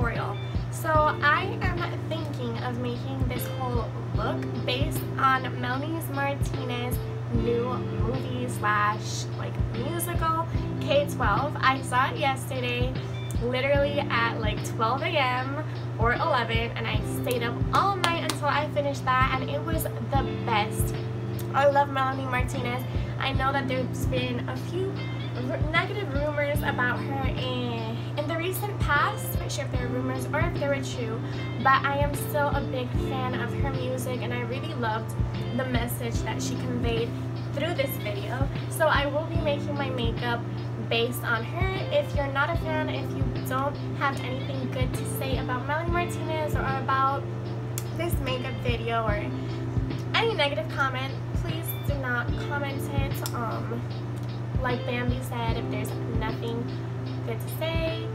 tutorial. So I am thinking of making this whole look based on Melanie Martinez's new movie slash like musical K-12. I saw it yesterday, literally at like 12 a.m. or 11, and I stayed up all night until I finished that, and it was the best. I love Melanie Martinez. I know that there's been a few negative rumors about her in the recent past. I'm not sure if they're rumors or if they were true, but I am still a big fan of her music, and I really loved the message that she conveyed through this video. So I will be making my makeup based on her. If you're not a fan, if you don't have anything good to say about Melanie Martinez or about this makeup video or any negative comment, please do not comment it. Like Bambi said, if there's nothing good to say,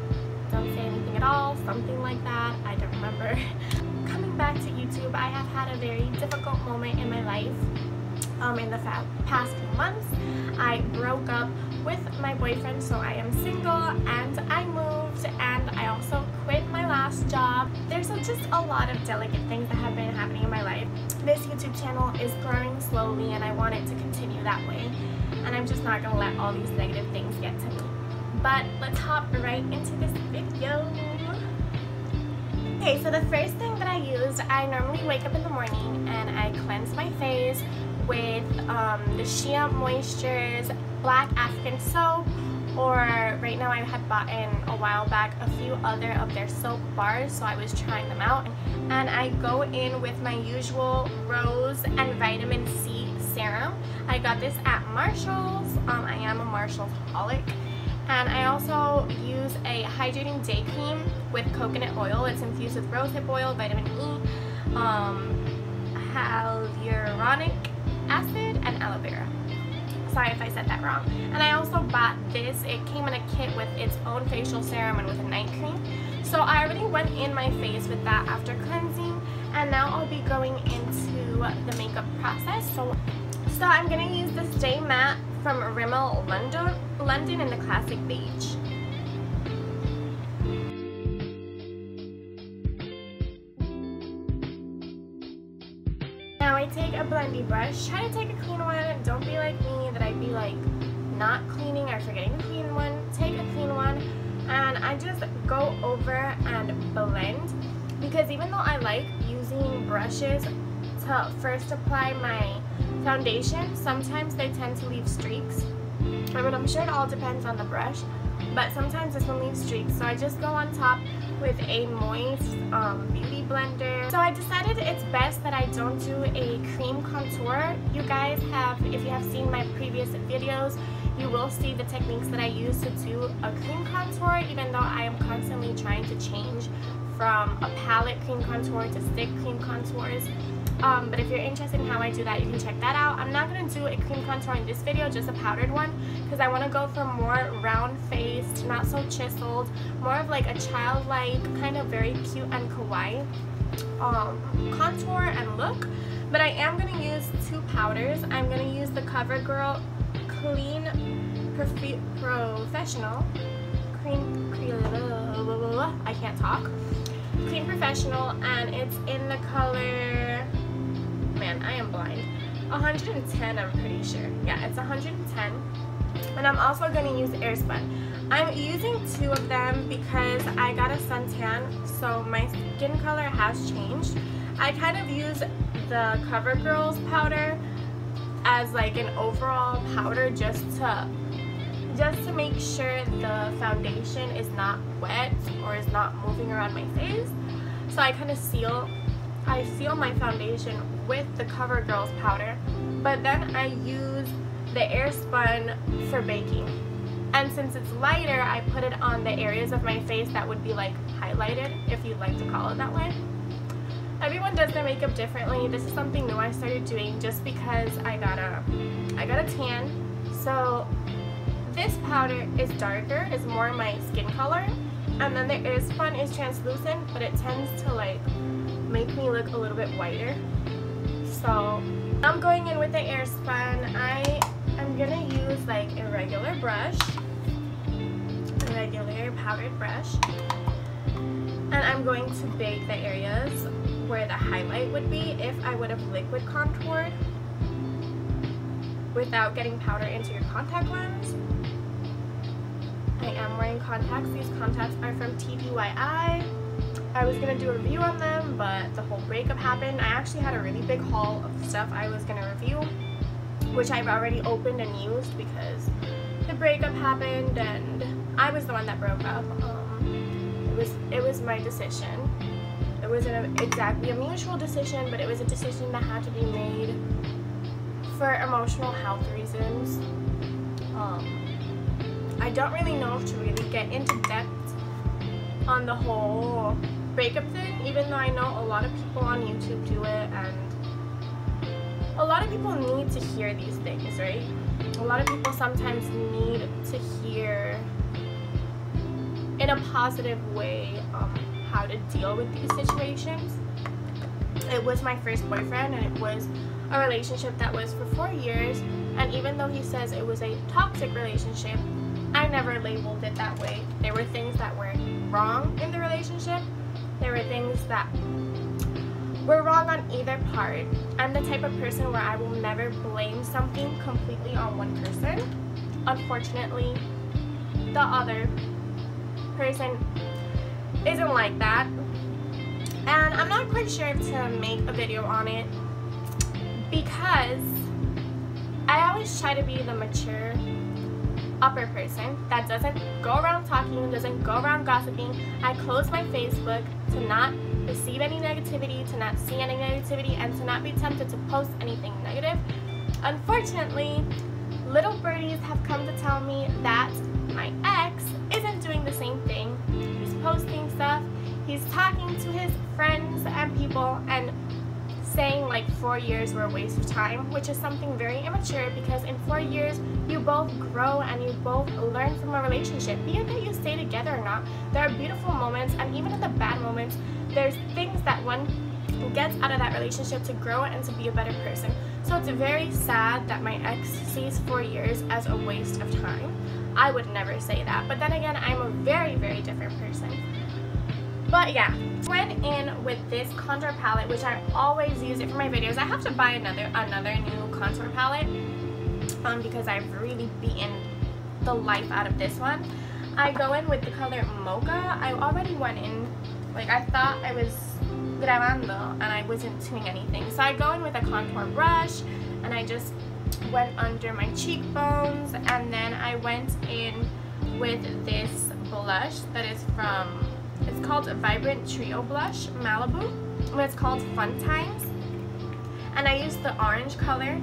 don't say anything at all, something like that. I don't remember. Coming back to YouTube, I have had a very difficult moment in my life. In the past few months, I broke up with my boyfriend, so I am single, and I moved, and I also quit my last job. There's just a lot of delicate things that have been happening in my life. This YouTube channel is growing slowly, and I want it to continue that way, and I'm just not gonna let all these negative things get to me. But let's hop right into this video. Okay, so the first thing that I used, I normally wake up in the morning and I cleanse my face with the Shea Moisture's Black African soap, or right now I had bought in a while back a few other of their soap bars, so I was trying them out, and I go in with my usual Rose and Vitamin C serum. I got this at Marshall's. I am a Marshall's holic. And I also use a hydrating day cream with coconut oil. It's infused with rosehip oil, vitamin E, hyaluronic acid, and aloe vera. Sorry if I said that wrong. And I also bought this. It came in a kit with its own facial serum and with a night cream. So I already went in my face with that after cleansing, and now I'll be going into the makeup process. So I'm going to use this Day Matte from Rimmel London in the classic beige. Now I take a blendy brush. Try to take a clean one. Don't be like me that I'd be like not cleaning or forgetting to clean one. Take a clean one, and I just go over and blend, because even though I like using brushes to first apply my foundation, sometimes they tend to leave streaks. I mean, I'm sure it all depends on the brush, but sometimes this one leaves streaks, so I just go on top with a moist beauty blender. So I decided it's best that I don't do a cream contour. You guys have, if you have seen my previous videos, you will see the techniques that I use to do a cream contour, even though I am constantly trying to change from a palette cream contour to stick cream contours. But if you're interested in how I do that, you can check that out. I'm not going to do a cream contour in this video, just a powdered one, because I want to go for more round-faced, not so chiseled, more of like a childlike, kind of very cute and kawaii contour and look. But I am going to use two powders. I'm going to use the CoverGirl Clean Professional I can't talk. Clean Professional, and it's in the color, man, I am blind, 110, I'm pretty sure. Yeah, it's 110. And I'm also going to use Airspun. I'm using two of them because I got a suntan, so my skin color has changed. I kind of use the CoverGirl's powder as like an overall powder just to make sure the foundation is not wet or is not moving around my face. So I kind of seal my foundation with the CoverGirl's powder, but then I use the Airspun for baking. And since it's lighter, I put it on the areas of my face that would be like highlighted, if you'd like to call it that way. Everyone does their makeup differently. This is something new I started doing just because I got a tan. So this powder is darker, is more my skin color, and then the Airspun is translucent, but it tends to like make me look a little bit whiter. So I'm going in with the Airspun. I'm gonna use like a regular brush, a regular powdered brush, And I'm going to bake the areas where the highlight would be if I would have liquid contoured without getting powder into your contact lens. I am wearing contacts. These contacts are from TDYI. I was going to do a review on them, but the whole breakup happened. I actually had a really big haul of stuff I was going to review, which I've already opened and used because the breakup happened and I was the one that broke up. It was my decision. It wasn't exactly a mutual decision, but it was a decision that had to be made for emotional health reasons. I don't really know if to really get into depth on the whole breakup thing, even though I know a lot of people on YouTube do it, and a lot of people need to hear these things, right? A lot of people sometimes need to hear in a positive way how to deal with these situations. It was my first boyfriend, and it was a relationship that was for 4 years, and even though he says it was a toxic relationship, I never labeled it that way. There were things that were wrong in the relationship. There were things that were wrong on either part. I'm the type of person where I will never blame something completely on one person. Unfortunately, the other person isn't like that. And I'm not quite sure if to make a video on it because I always try to be the mature upper person that doesn't go around talking, doesn't go around gossiping. I close my Facebook to not receive any negativity, to not see any negativity, and to not be tempted to post anything negative. Unfortunately, little birdies have come to tell me that my ex isn't doing the same thing. He's posting stuff, he's talking to his friends and people and saying like 4 years were a waste of time, which is something very immature because in 4 years you both grow and you both learn from a relationship. Be it that you stay together or not, there are beautiful moments, and even in the bad moments, there's things that one gets out of that relationship to grow and to be a better person. So it's very sad that my ex sees 4 years as a waste of time. I would never say that, but then again, I'm a very, very different person. But yeah, went in with this contour palette, which I always use it for my videos. I have to buy another new contour palette because I've really beaten the life out of this one. I go in with the color Mocha. I already went in, like I thought I was grabando and I wasn't doing anything. So I go in with a contour brush and I just went under my cheekbones, and then I went in with this blush that is from, it's called a Vibrant Trio Blush, Malibu, and it's called Fun Times. And I used the orange color,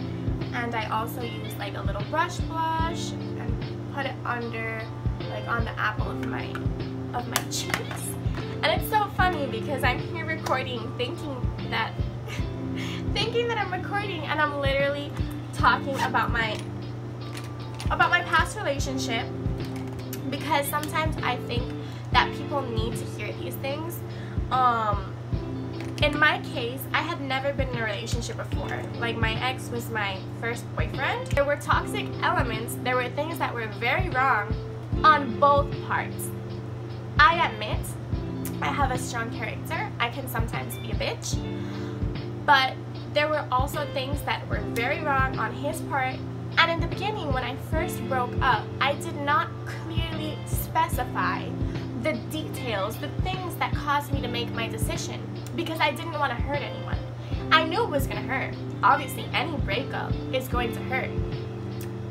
and I also used like a little brush blush and put it under, like on the apple of my cheeks. And it's so funny because I'm here recording thinking that I'm recording, and I'm literally talking about my past relationship, because sometimes I think that people need to hear these things. In my case, I had never been in a relationship before. Like, my ex was my first boyfriend. There were toxic elements. There were things that were very wrong on both parts. I admit I have a strong character. I can sometimes be a bitch. But there were also things that were very wrong on his part. And in the beginning, when I first broke up, I did not clearly specify the details, the things that caused me to make my decision, because I didn't want to hurt anyone. I knew it was going to hurt. Obviously, any breakup is going to hurt.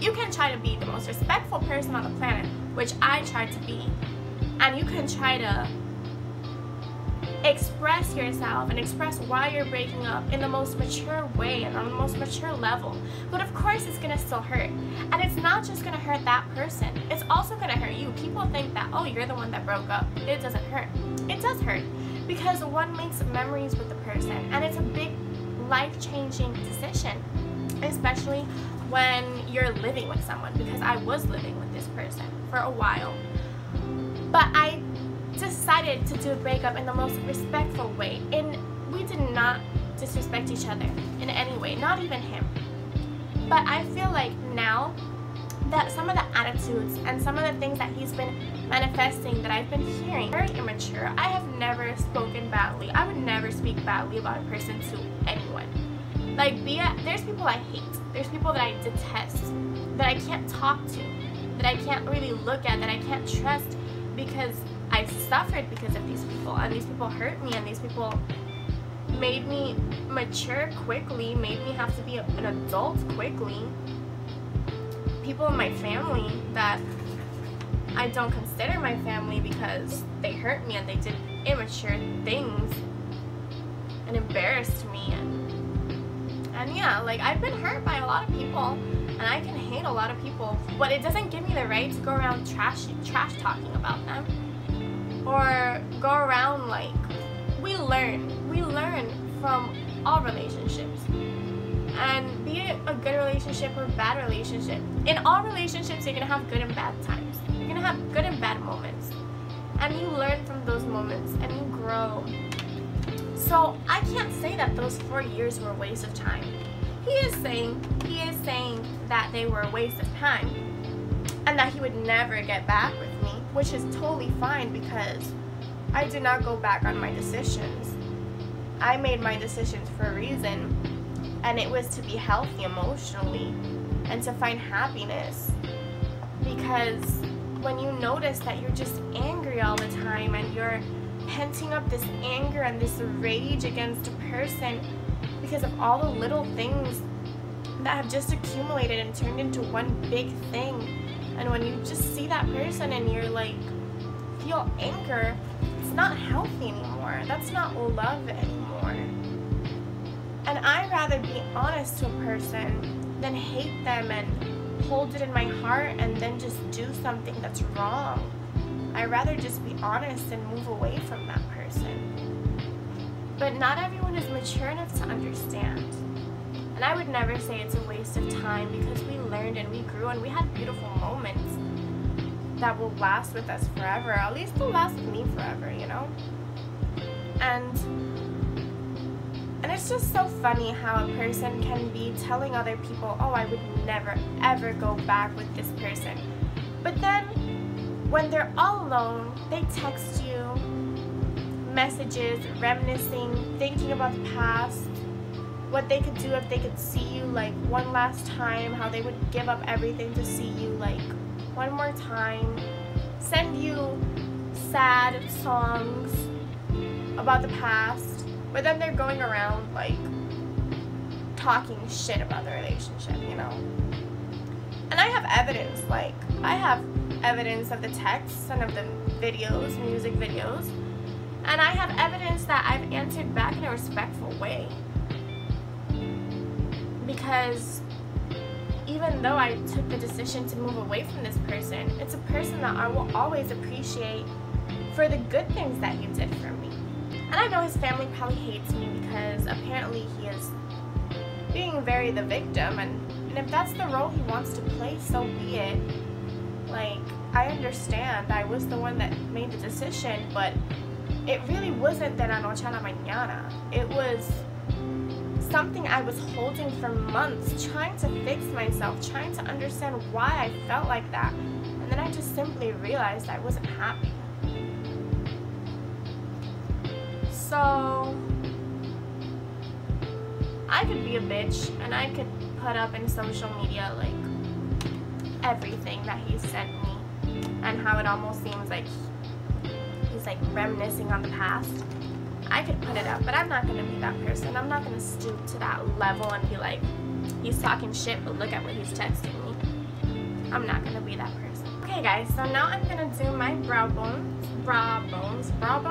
You can try to be the most respectful person on the planet, which I tried to be, and you can try to express yourself and express why you're breaking up in the most mature way and on the most mature level. But of course it's gonna still hurt. And it's not just gonna hurt that person, it's also gonna hurt you. People think that, oh, you're the one that broke up. It doesn't hurt. It does hurt, because one makes memories with the person, and it's a big life-changing decision, especially when you're living with someone, because I was living with this person for a while. But I decided to do a breakup in the most respectful way, and we did not disrespect each other in any way, not even him. But I feel like now that some of the attitudes and some of the things that he's been manifesting that I've been hearing, very immature. I have never spoken badly. I would never speak badly about a person to anyone. Like, there's people I hate. There's people that I detest, that I can't talk to, that I can't really look at, that I can't trust, because I suffered because of these people, and these people hurt me, and these people made me mature quickly, made me have to be an adult quickly. People in my family that I don't consider my family because they hurt me and they did immature things and embarrassed me, and yeah, like, I've been hurt by a lot of people, and I can hate a lot of people, but it doesn't give me the right to go around trash talking about them, or go around, like, we learn from all relationships, and be it a good relationship or bad relationship. In all relationships, you're gonna have good and bad times. You're gonna have good and bad moments, and you learn from those moments and you grow. So I can't say that those 4 years were a waste of time. He is saying that they were a waste of time, and that he would never get back with me, which is totally fine, because I do not go back on my decisions. I made my decisions for a reason, and it was to be healthy emotionally and to find happiness. Because when you notice that you're just angry all the time, and you're penting up this anger and this rage against a person because of all the little things that have just accumulated and turned into one big thing, and when you just see that person and you're like, feel anger, it's not healthy anymore. That's not love anymore. And I'd rather be honest to a person than hate them and hold it in my heart and then just do something that's wrong. I'd rather just be honest and move away from that person. But not everyone is mature enough to understand. And I would never say it's a waste of time, because we learned and we grew and we had beautiful moments that will last with us forever. At least they'll last with me forever, you know? And it's just so funny how a person can be telling other people, oh, I would never ever go back with this person. But then when they're all alone, they text you messages, reminiscing, thinking about the past, what they could do if they could see you like one last time, how they would give up everything to see you like one more time, send you sad songs about the past, but then they're going around like talking shit about the relationship, you know? And I have evidence, like, I have evidence of the texts and of the videos, music videos, and I have evidence that I've answered back in a respectful way. Because even though I took the decision to move away from this person, it's a person that I will always appreciate for the good things that he did for me. And I know his family probably hates me because apparently he is being very the victim, and if that's the role he wants to play, so be it. Like, I understand, I was the one that made the decision, but it really wasn't de la noche a la mañana. It was something I was holding for months, trying to fix myself, trying to understand why I felt like that. And then I just simply realized I wasn't happy. So I could be a bitch and I could put up in social media like everything that he sent me and how it almost seems like he's like reminiscing on the past. I could put it up, but I'm not going to be that person. I'm not going to stoop to that level and be like, he's talking shit, but look at what he's texting me. I'm not going to be that person. Okay guys, so now I'm going to do my brow bones. I have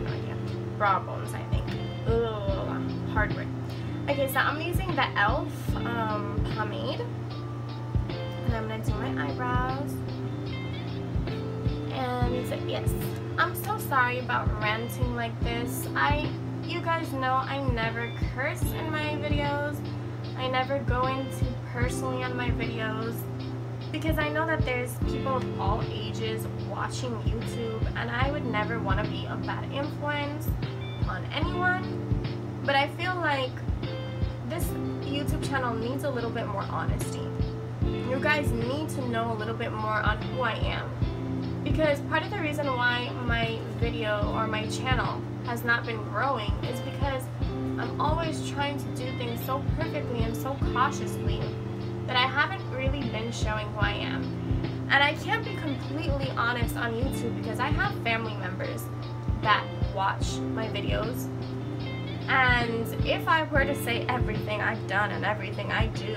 no idea. Brow bones, I think. Ugh, hard word. Okay, so I'm using the e.l.f. pomade. And I'm going to do my eyebrows. And yes. I'm so sorry about ranting like this. You guys know I never curse in my videos. I never go into personally on my videos, because I know that there's people of all ages watching YouTube, and I would never want to be a bad influence on anyone. But I feel like this YouTube channel needs a little bit more honesty. You you guys need to know a little bit more on who I am. Because part of the reason why my video or my channel has not been growing is because I'm always trying to do things so perfectly and so cautiously that I haven't really been showing who I am. And I can't be completely honest on YouTube because I have family members that watch my videos. And if I were to say everything I've done and everything I do,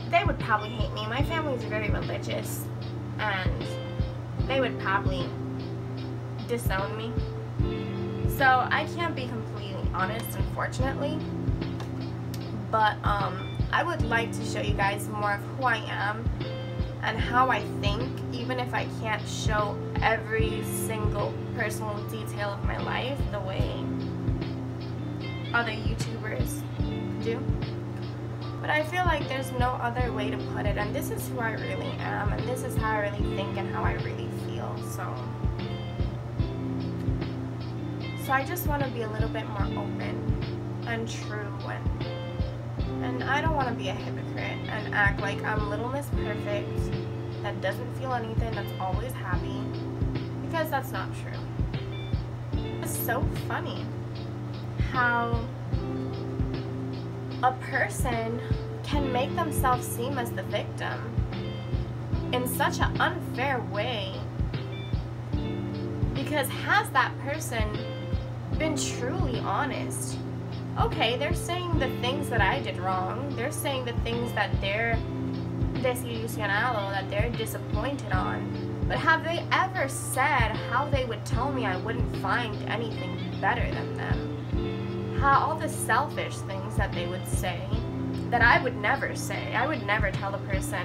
they would probably hate me. My family's very religious and they would probably disown me. So I can't be completely honest, unfortunately. But I would like to show you guys more of who I am and how I think, even if I can't show every single personal detail of my life the way other YouTubers do. But I feel like there's no other way to put it, and this is who I really am, and this is how I really think and how I really feel. So I just want to be a little bit more open and true, and I don't want to be a hypocrite and act like I'm Little Miss Perfect that doesn't feel anything, that's always happy, because that's not true. It's so funny how a person can make themselves seem as the victim in such an unfair way, because has that person been truly honest? Okay, they're saying the things that I did wrong, they're saying the things that they're desilusionado, that they're disappointed on, but have they ever said how they would tell me I wouldn't find anything better than them? How all the selfish things that they would say that I would never say. I would never tell the person,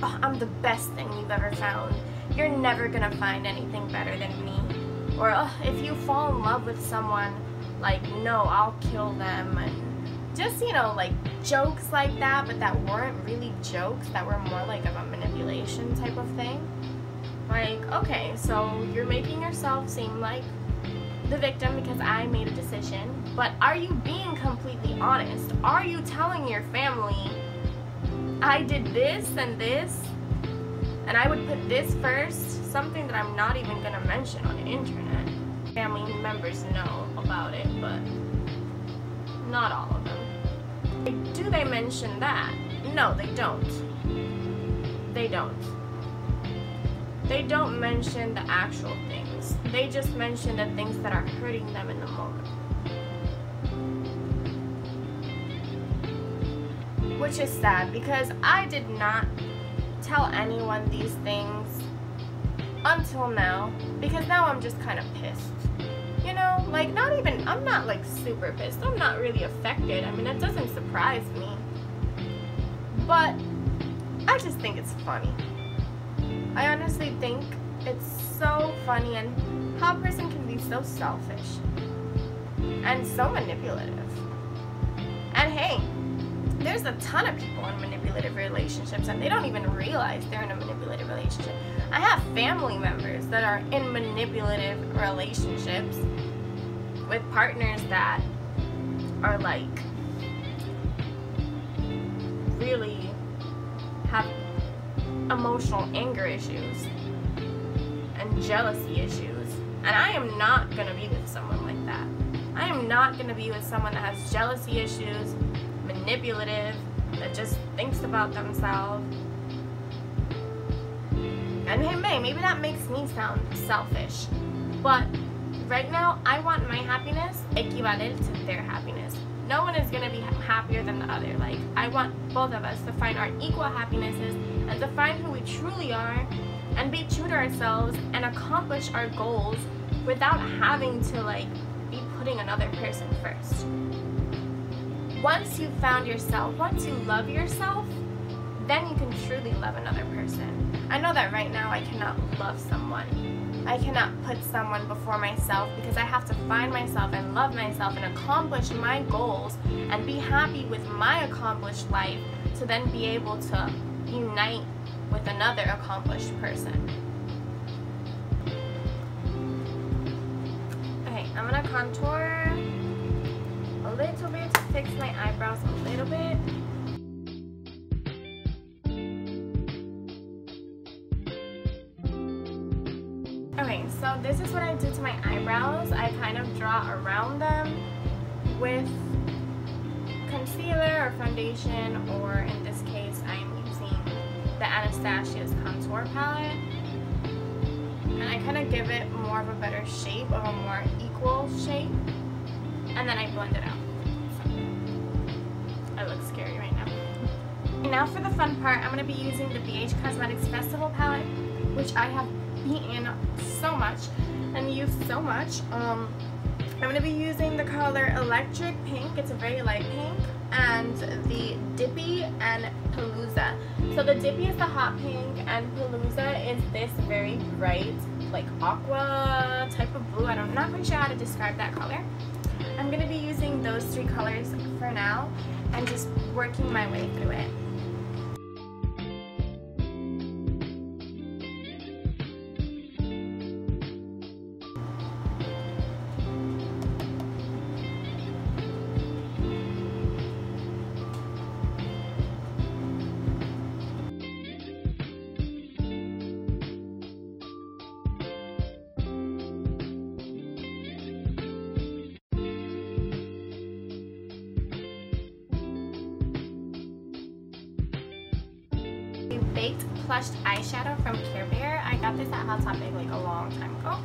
oh, I'm the best thing you've ever found, you're never gonna find anything better than me. Or oh, if you fall in love with someone, like, no, I'll kill them. And just, you know, like jokes like that, but that weren't really jokes, that were more like of a manipulation type of thing. Like, okay, so you're making yourself seem like the victim because I made a decision, but are you being completely honest? Are you telling your family, I did this and this, and I would put this first, something that I'm not even gonna mention on the internet? Family members know about it, but not all of them. Do they mention that? No, they don't. They don't. They don't mention the actual things. They just mention the things that are hurting them in the moment. Which is sad, because I did not tell anyone these things until now, because now I'm just kind of pissed. You know, like, not even, I'm not like super pissed. I'm not really affected. I mean, it doesn't surprise me. But I just think it's funny. I honestly think it's so funny, and how a person can be so selfish and so manipulative. And hey, there's a ton of people in manipulative relationships and they don't even realize they're in a manipulative relationship. I have family members that are in manipulative relationships with partners that are like really have emotional anger issues and jealousy issues, and I am not gonna be with someone like that. I am not gonna be with someone that has jealousy issues, manipulative, that just thinks about themselves. And hey, maybe that makes me sound selfish, but right now I want my happiness equivalent to their happiness. No one is gonna be happier than the other. Like, I want both of us to find our equal happinesses and to find who we truly are and be true to ourselves and accomplish our goals without having to like be putting another person first. Once you've found yourself, once you love yourself, then you can truly love another person. I know that right now I cannot love someone. I cannot put someone before myself because I have to find myself and love myself and accomplish my goals and be happy with my accomplished life to then be able to unite with another accomplished person. Okay, I'm gonna contour a little bit to fix my eyebrows a little bit. Okay, so this is what I do to my eyebrows. I kind of draw around them with concealer or foundation, or in this case I'm using the Anastasia's contour palette, and I kind of give it more of a better shape, of a more equal shape, and then I blend it out. So, I look scary right now. And now for the fun part, I'm going to be using the BH Cosmetics Festival palette, which I have beaten so much and used so much. I'm going to be using the color Electric Pink, it's a very light pink, and the Dippy and Palooza. So the Dippy is the hot pink, and Palooza is this very bright, like aqua type of blue. I'm not quite sure how to describe that color. I'm going to be using those three colors for now and just working my way through it. Baked Plushed Eyeshadow from Care Bear. I got this at Hot Topic like a long time ago.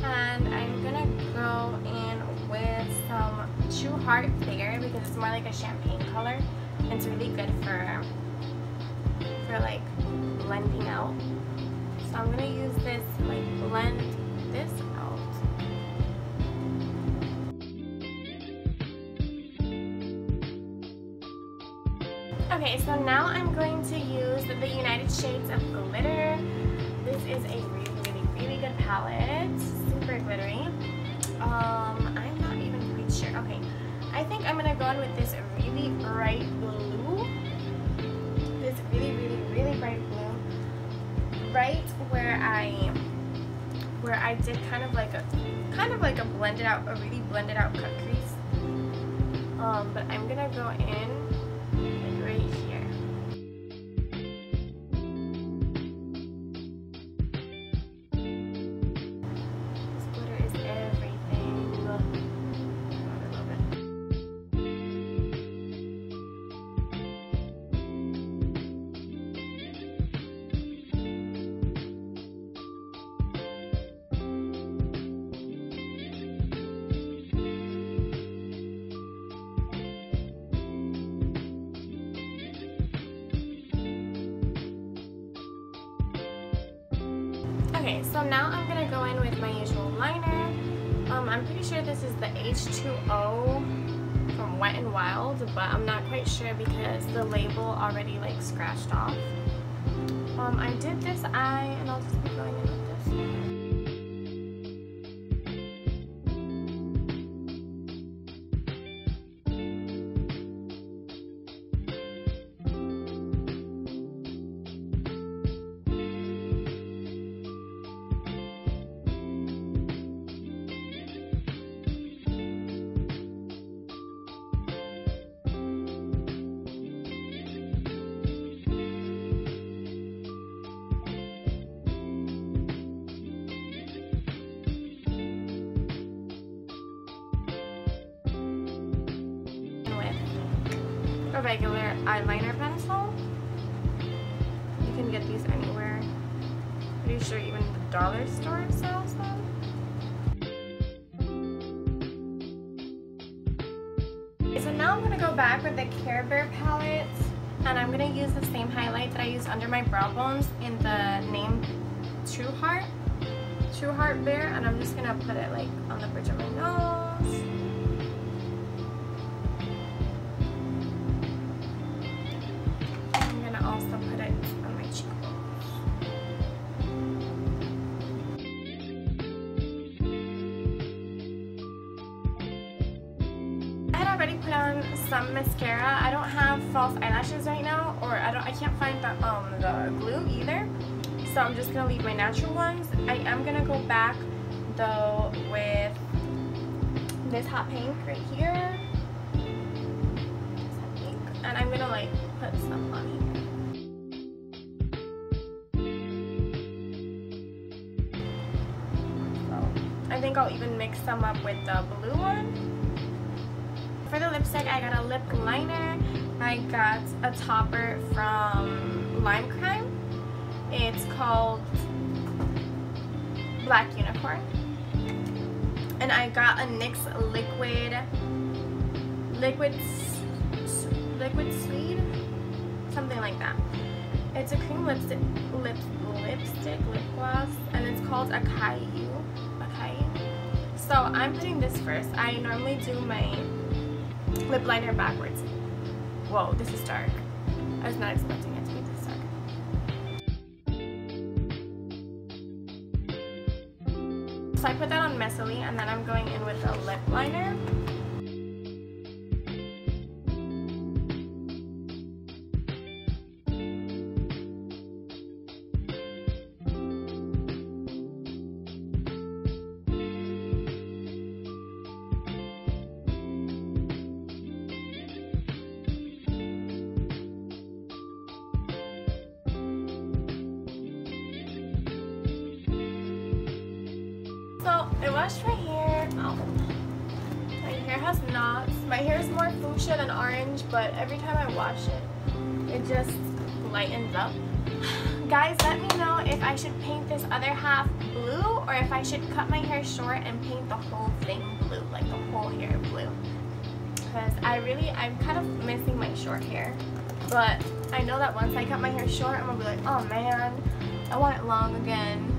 And I'm gonna go in with some True Heart Fair because it's more like a champagne color. It's really good for like blending out. So I'm gonna use this to like blend this out. Okay, so now I'm going to use the United Shades of Glitter. This is a really good palette. Super glittery. I'm not even quite sure. Okay, I think I'm gonna go in with this really bright blue. This really bright blue. Right where I did kind of like a blended out, a really blended out cut crease. But I'm gonna go in right here. This glitter is everything. I love it. Okay, so now I'm gonna go in with my usual liner. I'm pretty sure this is the H2O from Wet n Wild, but I'm not quite sure because the label already like scratched off. I did this eye, and I'll just be going in with this. A regular eyeliner pencil. You can get these anywhere. Pretty sure even the dollar store sells them. Okay, so now I'm going to go back with the Care Bear palette, and I'm going to use the same highlight that I used under my brow bones in the name True Heart Bear, and I'm just going to put it like on the bridge of my nose. Also put it on my cheekbones. I had already put on some mascara. I don't have false eyelashes right now, or I can't find the glue either. So I'm just gonna leave my natural ones. I am gonna go back though with this hot pink right here. This hot pink, and I'm gonna like put some on here. think I'll even mix some up with the blue one. For the lipstick, I got a lip liner. I got a topper from Lime Crime. It's called Black Unicorn. And I got a NYX liquid Suede, something like that. It's a cream lip gloss, and it's called Acai. So I'm putting this first. I normally do my lip liner backwards. Whoa, this is dark. I was not expecting it to be this dark. So I put that on messily, and then I'm going in with a lip liner. So I washed my hair. Oh, my hair has knots. My hair is more fuchsia than orange, but every time I wash it, it just lightens up. Guys, let me know if I should paint this other half blue or if I should cut my hair short and paint the whole thing blue, like the whole hair blue. Because I'm kind of missing my short hair. But I know that once I cut my hair short, I'm gonna be like, oh man, I want it long again.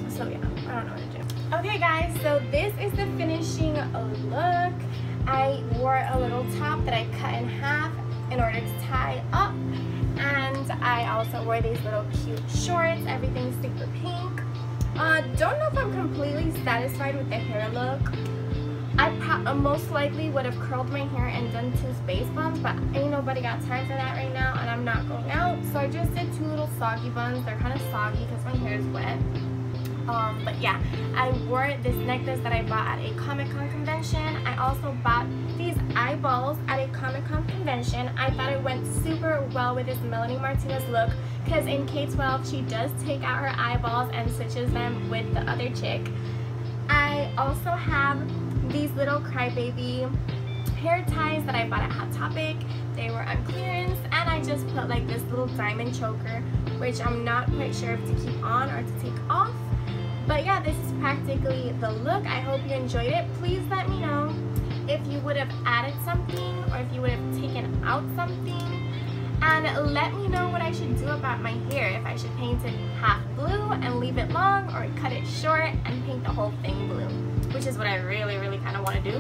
So yeah, I don't know what to do. Okay guys, so this is the finishing look. I wore a little top that I cut in half in order to tie up. And I also wore these little cute shorts. Everything's super pink. Don't know if I'm completely satisfied with the hair look. I most likely would have curled my hair and done 2 space buns, but ain't nobody got time for that right now, and I'm not going out. So I just did 2 little soggy buns. They're kind of soggy because my hair is wet. But yeah, I wore this necklace that I bought at a Comic-Con convention. I also bought these eyeballs at a Comic-Con convention. I thought it went super well with this Melanie Martinez look because in K-12 she does take out her eyeballs and stitches them with the other chick. I also have these little crybaby hair ties that I bought at Hot Topic. They were on clearance, and I just put like this little diamond choker, which I'm not quite sure if to keep on or to take off. But yeah, this is practically the look. I hope you enjoyed it. Please let me know if you would have added something or if you would have taken out something. And let me know what I should do about my hair. If I should paint it half blue and leave it long, or cut it short and paint the whole thing blue, which is what I really kind of want to do.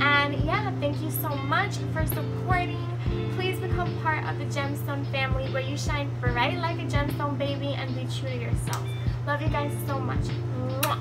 And yeah, thank you so much for supporting. Please become part of the Gemstone family where you shine bright like a gemstone baby and be true to yourself. Love you guys so much. Mwah.